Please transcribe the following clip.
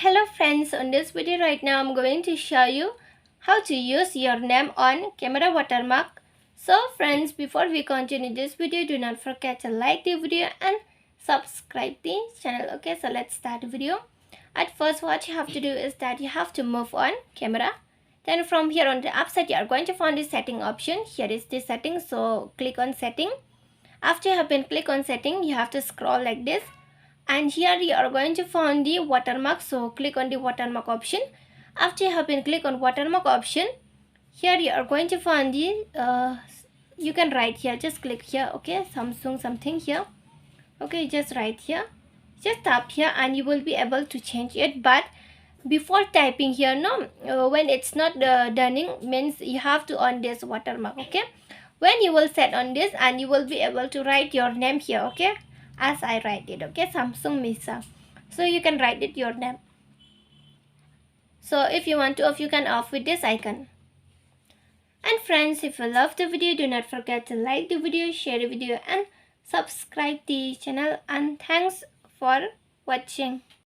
Hello friends, on this video right now I'm going to show you how to use your name on camera watermark. So friends, before we continue this video, do not forget to like the video and subscribe the channel. Okay, so let's start the video. At first, what you have to do is that you have to move on camera. Then from here on the upside, you are going to find the setting option. Here is the setting, so click on setting. After you have been click on setting, you have to scroll like this, and here you are going to find the watermark, so click on the watermark option. After you have been click on watermark option, here you are going to find the you can write here, just click here. Okay, Samsung something here. Okay, just write here, just tap here and you will be able to change it. But before typing here, no, when it's not done means you have to on this watermark. Okay, when you will set on this and you will be able to write your name here. Okay, as I write it. Okay, Samsung Misa, so you can write it your name. So if you want to off, you can off with this icon. And friends, if you love the video, do not forget to like the video, share the video and subscribe the channel. And thanks for watching.